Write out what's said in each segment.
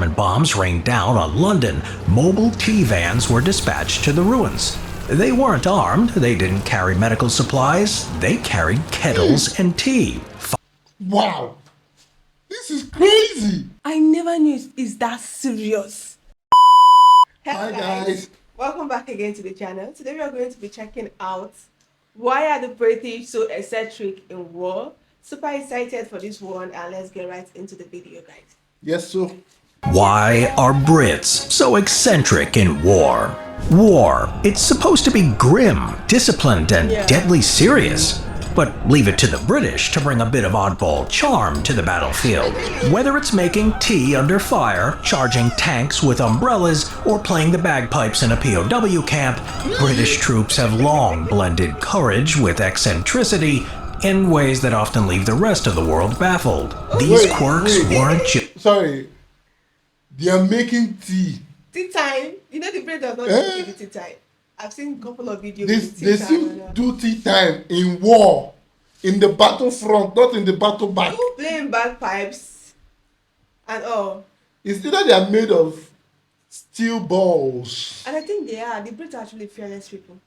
German bombs rained down on London, mobile T-vans were dispatched to the ruins. They weren't armed, they didn't carry medical supplies, they carried kettles and tea. Wow! This is crazy! I never knew it's that serious. Hi guys! Welcome back again to the channel. Today we are going to be checking out why are the British so eccentric in war. Super excited for this one, and let's get right into the video, guys. Yes, so Why are Brits so eccentric in war? War, it's supposed to be grim, disciplined, and deadly serious. But leave it to the British to bring a bit of oddball charm to the battlefield. Whether it's making tea under fire, charging tanks with umbrellas, or playing the bagpipes in a POW camp, British troops have long blended courage with eccentricity in ways that often leave the rest of the world baffled. These quirks weren't just... Sorry. They are making tea. Tea time? You know the British does not make the tea time. I've seen a couple of videos. They still do tea time in war. In the battlefront, not in the battle back. Who playing bagpipes and all? It's either they are made of steel balls. And I think they are. The Brits are actually fearless people.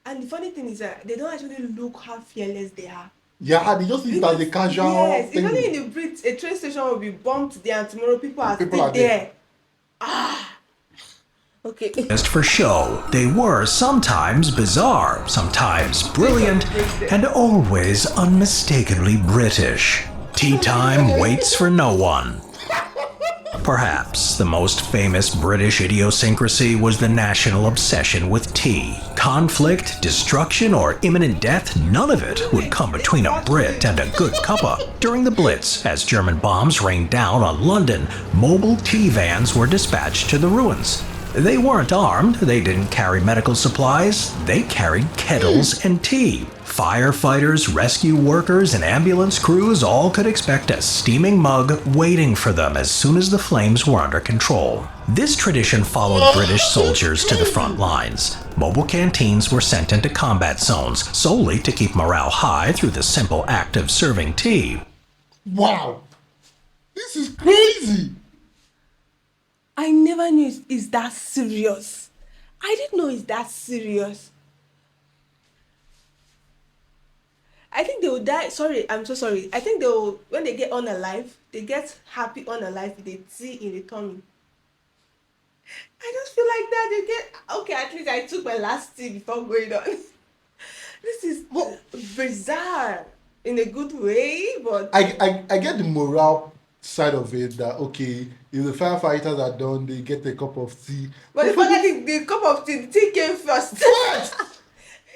And the funny thing is that they don't actually look how fearless they are. Yeah, they just use it as a casual Yes, thing. if only in the Brits, a train station will be bombed today and tomorrow people are still there. Okay. Just for show, they were sometimes bizarre, sometimes brilliant, and always unmistakably British. Tea time waits for no one. Perhaps the most famous British idiosyncrasy was the national obsession with tea. Conflict, destruction, or imminent death, none of it would come between a Brit and a good cuppa. During the Blitz, as German bombs rained down on London, mobile tea vans were dispatched to the ruins. They weren't armed, they didn't carry medical supplies, they carried kettles and tea. Firefighters, rescue workers, and ambulance crews all could expect a steaming mug waiting for them as soon as the flames were under control. This tradition followed British soldiers to the front lines. Mobile canteens were sent into combat zones solely to keep morale high through the simple act of serving tea. Wow! This is crazy! I never knew it's that serious. I didn't know it's that serious. I think they will die. Sorry, I'm so sorry. I think they will, when they get unalive, they get happy unalive with the tea in the tummy. I just feel like that. They get, okay, at least I took my last tea before going on. This is bizarre in a good way, but... I get the morale side of it that, okay, if the firefighters are done, they get a cup of tea. But the fact that the cup of tea, the tea came first.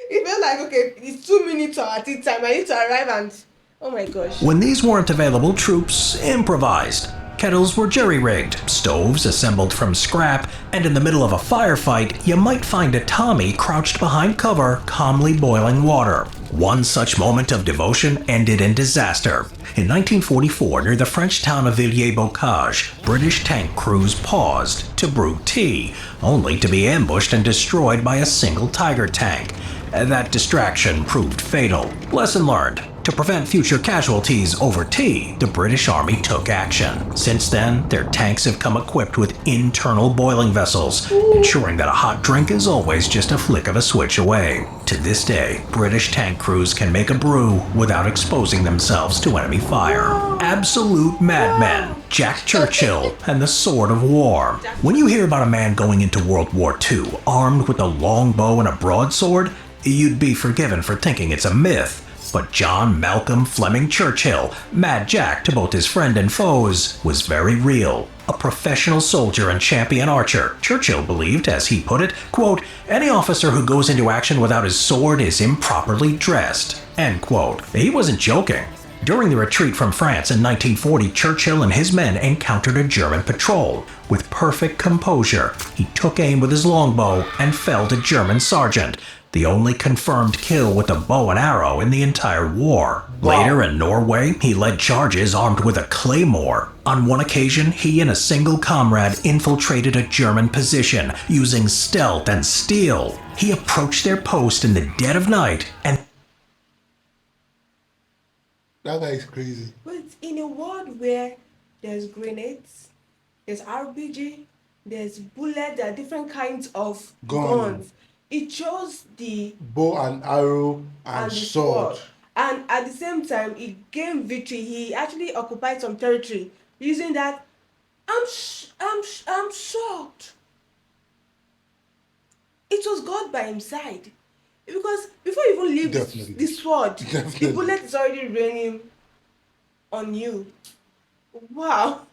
It felt like, okay, it's 2 minutes to our tea time. I need to arrive and... Oh my gosh. When these weren't available, troops improvised. Kettles were jerry-rigged, stoves assembled from scrap, and in the middle of a firefight, you might find a Tommy crouched behind cover, calmly boiling water. One such moment of devotion ended in disaster. In 1944, near the French town of Villers-Bocage, British tank crews paused to brew tea, only to be ambushed and destroyed by a single Tiger tank. That distraction proved fatal. Lesson learned. To prevent future casualties over tea, the British Army took action. Since then, their tanks have come equipped with internal boiling vessels, ensuring that a hot drink is always just a flick of a switch away. To this day, British tank crews can make a brew without exposing themselves to enemy fire. Absolute madmen. Jack Churchill and the sword of war. When you hear about a man going into World War II armed with a long bow and a broadsword, you'd be forgiven for thinking it's a myth. But John Malcolm Fleming Churchill, Mad Jack to both his friend and foes, was very real. A professional soldier and champion archer, Churchill believed, as he put it, quote, "Any officer who goes into action without his sword is improperly dressed," end quote. He wasn't joking. During the retreat from France in 1940, Churchill and his men encountered a German patrol. With perfect composure, he took aim with his longbow and felled a German sergeant, the only confirmed kill with a bow and arrow in the entire war. Later in Norway, he led charges armed with a claymore. On one occasion, he and a single comrade infiltrated a German position using stealth and steel. He approached their post in the dead of night and... That guy is crazy. But in a world where there's grenades, There's RPG, there's bullet, there are different kinds of Gun. guns. It chose the Bow and arrow and the sword. And at the same time, it gained victory. He actually occupied some territory using that. I'm shocked. It was God by his side. Because before you even leave Definitely. the sword, Definitely. the bullet is already raining on you. Wow.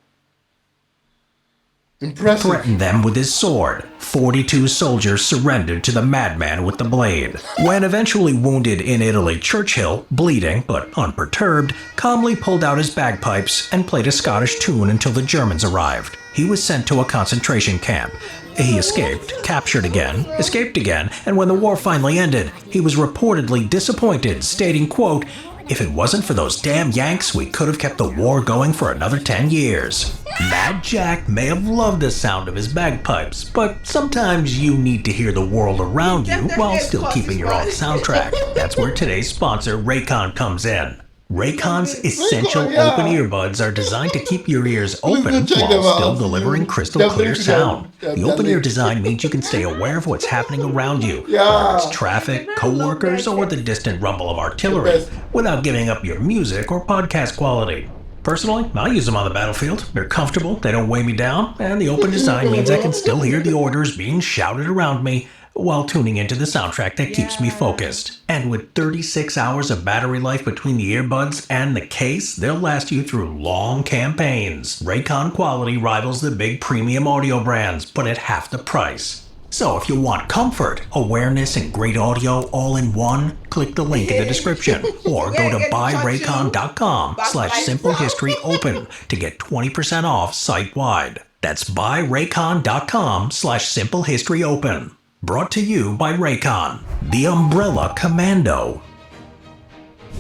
Impressive. Threatened them with his sword. 42 soldiers surrendered to the madman with the blade. When eventually wounded in Italy, Churchill, bleeding but unperturbed, calmly pulled out his bagpipes and played a Scottish tune until the Germans arrived. He was sent to a concentration camp. He escaped, captured again, escaped again, and when the war finally ended, he was reportedly disappointed, stating, quote, "If it wasn't for those damn Yanks, we could have kept the war going for another 10 years. Mad Jack may have loved the sound of his bagpipes, but sometimes you need to hear the world around you while still keeping your own soundtrack. That's where today's sponsor, Raycon, comes in. Raycon's essential Raycon, yeah. open earbuds are designed to keep your ears Please open go check them while still out. delivering crystal Definitely clear check sound. them. The open ear design means you can stay aware of what's happening around you, Yeah. whether it's traffic, co-workers, or the distant rumble of artillery, best. without giving up your music or podcast quality. Personally, I use them on the battlefield. They're comfortable, they don't weigh me down, and the open design means I can still hear the orders being shouted around me while tuning into the soundtrack that keeps me focused. And with 36 hours of battery life between the earbuds and the case, they'll last you through long campaigns. Raycon quality rivals the big premium audio brands, but at half the price. So if you want comfort, awareness, and great audio all in one, click the link in the description or go to buyraycon.com/simplehistoryopen to get 20% off site-wide. That's buyraycon.com/simplehistoryopen. Brought to you by Raycon, the Umbrella Commando.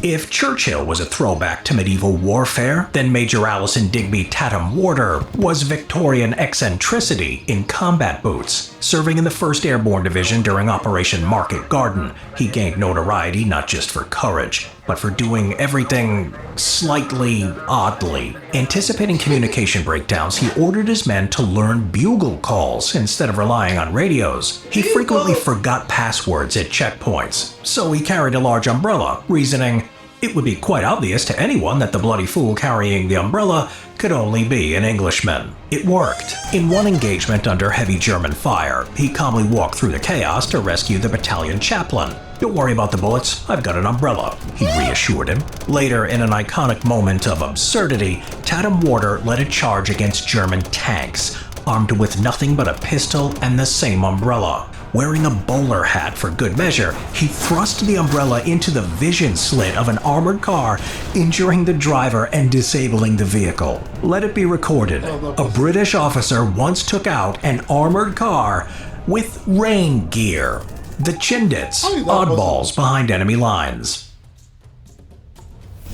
If Churchill was a throwback to medieval warfare, then Major Allison Digby Tatum Warder was Victorian eccentricity in combat boots. Serving in the 1st Airborne Division during Operation Market Garden, he gained notoriety not just for courage, but for doing everything slightly oddly. Anticipating communication breakdowns, he ordered his men to learn bugle calls instead of relying on radios. He frequently forgot passwords at checkpoints, so he carried a large umbrella, reasoning, "It would be quite obvious to anyone that the bloody fool carrying the umbrella could only be an Englishman." It worked. In one engagement under heavy German fire, he calmly walked through the chaos to rescue the battalion chaplain. "Don't worry about the bullets, I've got an umbrella," he reassured him. Later, in an iconic moment of absurdity, Tatum Warder led a charge against German tanks, armed with nothing but a pistol and the same umbrella. Wearing a bowler hat for good measure, he thrust the umbrella into the vision slit of an armored car, injuring the driver and disabling the vehicle. Let it be recorded, a British officer once took out an armored car with rain gear. The Chindits, oddballs behind enemy lines.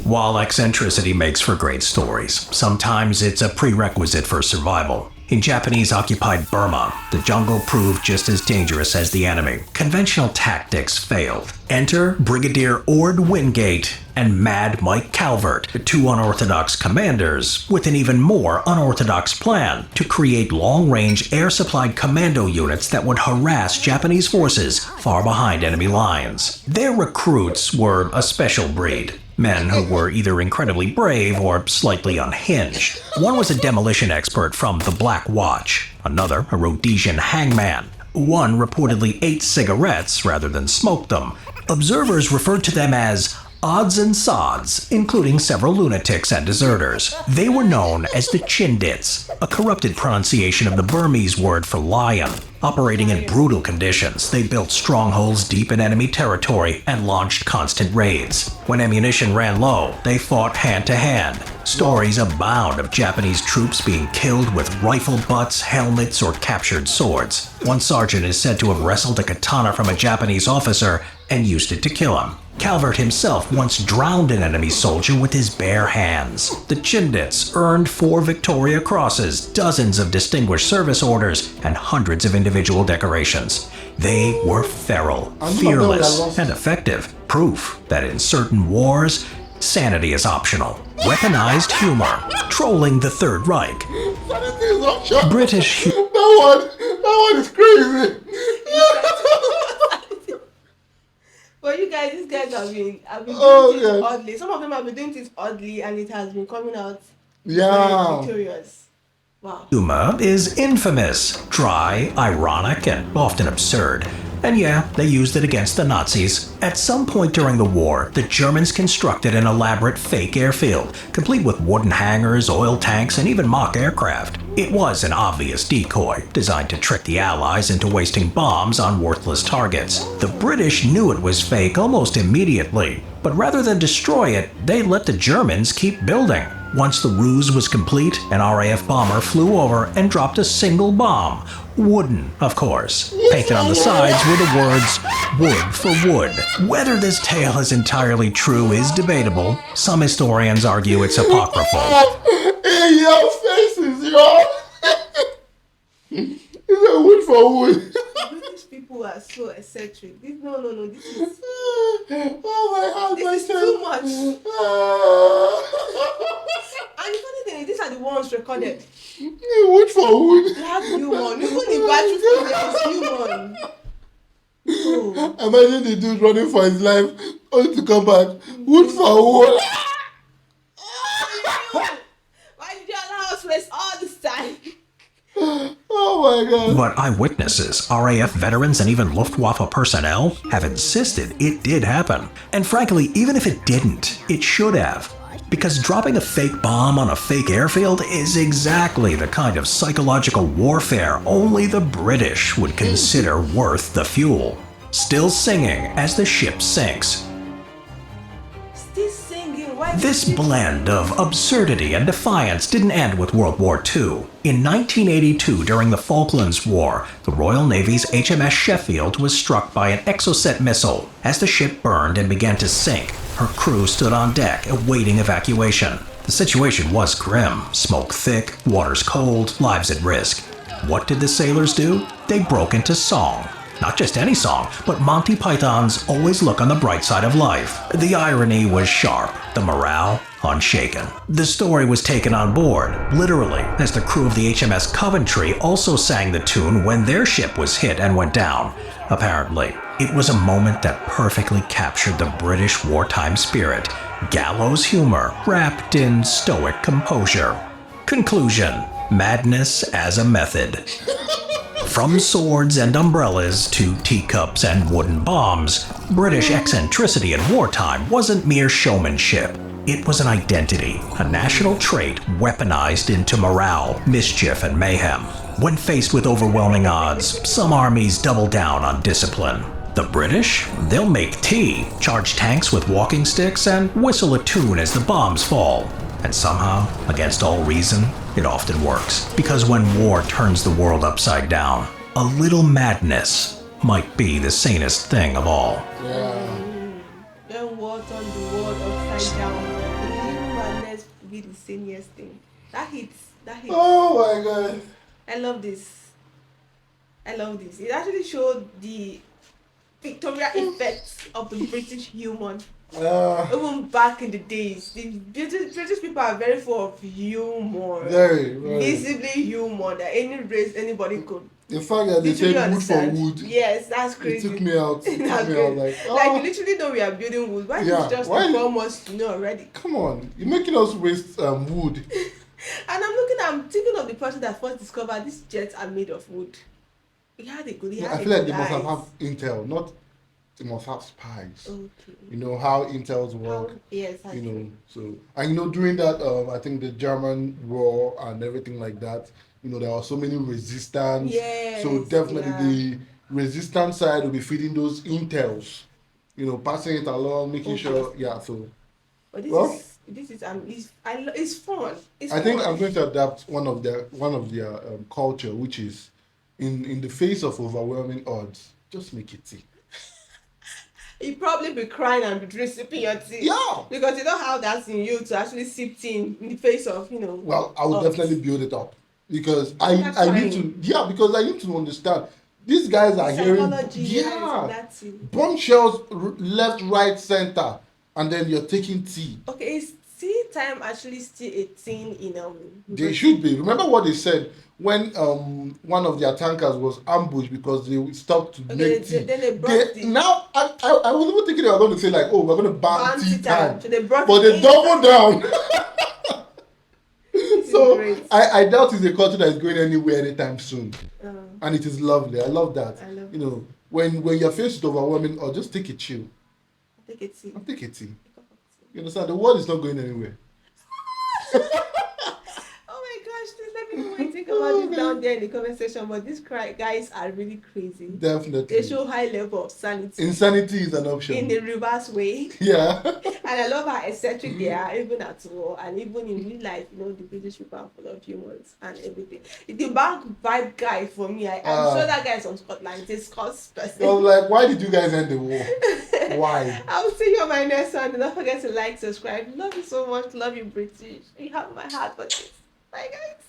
While eccentricity makes for great stories, sometimes it's a prerequisite for survival. In Japanese-occupied Burma, the jungle proved just as dangerous as the enemy. Conventional tactics failed. Enter Brigadier Ord Wingate and Mad Mike Calvert, two unorthodox commanders with an even more unorthodox plan to create long-range air-supplied commando units that would harass Japanese forces far behind enemy lines. Their recruits were a special breed. Men who were either incredibly brave or slightly unhinged. One was a demolition expert from the Black Watch, another a Rhodesian hangman. One reportedly ate cigarettes rather than smoked them. Observers referred to them as odds and sods, including several lunatics and deserters. They were known as the Chindits, a corrupted pronunciation of the Burmese word for lion. Operating in brutal conditions, they built strongholds deep in enemy territory and launched constant raids. When ammunition ran low, they fought hand-to-hand. Stories abound of Japanese troops being killed with rifle butts, helmets, or captured swords. One sergeant is said to have wrestled a katana from a Japanese officer and used it to kill him. Calvert himself once drowned an enemy soldier with his bare hands. The Chindits earned 4 Victoria Crosses, dozens of Distinguished Service Orders, and hundreds of individual decorations. They were feral, fearless, and effective. Proof that in certain wars, Sanity is optional. Weaponized humor. Trolling the Third Reich. Sanity is optional. British That one is crazy. But you guys, these guys have been Oh, doing things yeah. oddly. Some of them have been doing things oddly, and it has been coming out Yeah. victorious. Wow. humor is infamous, dry, ironic, and often absurd. And yeah, they used it against the Nazis. At some point during the war, the Germans constructed an elaborate fake airfield, complete with wooden hangars, oil tanks, and even mock aircraft. It was an obvious decoy, designed to trick the Allies into wasting bombs on worthless targets. The British knew it was fake almost immediately, but rather than destroy it, they let the Germans keep building. Once the ruse was complete, an RAF bomber flew over and dropped a single bomb. Wooden, of course. Painted on the sides were the words, "Wood for wood." Whether this tale is entirely true is debatable. Some historians argue it's apocryphal. Hey, your faces, yo. It's a wood for wood. British people are so eccentric. No. This is Oh my God, this is too much. And the funny thing is, these are the ones recorded. Wood for wood. They have human. Even the battlefield there is human. Oh. Imagine the dude running for his life only to come back. Wood for wood. Why did you allow us waste all this time? Oh my God. But eyewitnesses, RAF veterans, and even Luftwaffe personnel have insisted it did happen. And frankly, even if it didn't, it should have. Because dropping a fake bomb on a fake airfield is exactly the kind of psychological warfare only the British would consider worth the fuel. Still singing as the ship sinks. Still singing. Why? This blend of absurdity and defiance didn't end with World War II. In 1982, during the Falklands War, the Royal Navy's HMS Sheffield was struck by an Exocet missile. As the ship burned and began to sink, her crew stood on deck awaiting evacuation. The situation was grim. Smoke thick, water's cold, lives at risk. What did the sailors do? They broke into song. Not just any song, but Monty Python's Always Look on the Bright Side of Life. The irony was sharp, the morale unshaken. The story was taken on board, literally, as the crew of the HMS Coventry also sang the tune when their ship was hit and went down. Apparently, it was a moment that perfectly captured the British wartime spirit, gallows humor wrapped in stoic composure. Conclusion: madness as a method. From swords and umbrellas to teacups and wooden bombs, British eccentricity in wartime wasn't mere showmanship. It was an identity, a national trait weaponized into morale, mischief, and mayhem. When faced with overwhelming odds, some armies double down on discipline. The British? They'll make tea, charge tanks with walking sticks, and whistle a tune as the bombs fall. And somehow, against all reason, it often works. Because when war turns the world upside down, a little madness might be the sanest thing of all. Yeah. When war turned the world upside down, a little madness would be the sanest thing. That hits. Oh my God. I love this. It actually showed the Victoria effect of the British human. Even back in the days, the British people are very full of humor. Very. Visibly humor that any race, anybody could. The fact that they Literally said wood understand. for wood. Yes, that's It crazy. took me out. That's crazy. Like, Like, you literally know we are building wood. Why did you just inform us to know already? come on, you're making us waste wood. And I'm thinking of the person that first discovered these jets are made of wood. He had a good I feel like they must have intel, not they must have spies. Okay. You know how intels work. Yes, You know, so and during that I think the German war and everything like that, there are so many resistance. Yes, So definitely the resistance side will be feeding those intels. Passing it along, making sure. Yeah. So. But this is it's fun. I think I'm going to adapt one of their culture, which is in the face of overwhelming odds, just make it tea. You'd probably be crying and be sipping your tea. Yeah. Because you don't have that in you to actually sip tea in the face of, Well, I would definitely build it up because That's I need because I need to understand. These guys are hearing psychology, yes, that's it. bomb shells left, right, center. and then you're taking tea. Okay, is tea time actually still a thing in They should be. Remember what they said when one of their tankers was ambushed because they stopped to make tea. Then they brought the Now I was even thinking they were going to say like, oh, we're going to ban tea time. So they brought But they doubled down. So great. I doubt it's a culture that is going anywhere anytime soon. And it is lovely. I love that. You know, when you're faced with overwhelming, or just take a chill. Take a tea. Take a tea. You understand? The world is not going anywhere. Oh my gosh, please let me know what you think about this down there in the comment section. But these guys are really crazy. Definitely. They show high level of sanity. Insanity is an option. In the reverse way. Yeah. And I love how eccentric they are, even at war and even in real life. You know, the British people are full of humans and everything. The back vibe guy for me, I'm sure that guy is from Scotland. It's a Scots person. I was like, why did you guys end the war? Why? I'll see you on my next one. Don't forget to like, subscribe. Love you so much. Love you, British. You have my heart for this. Bye, guys.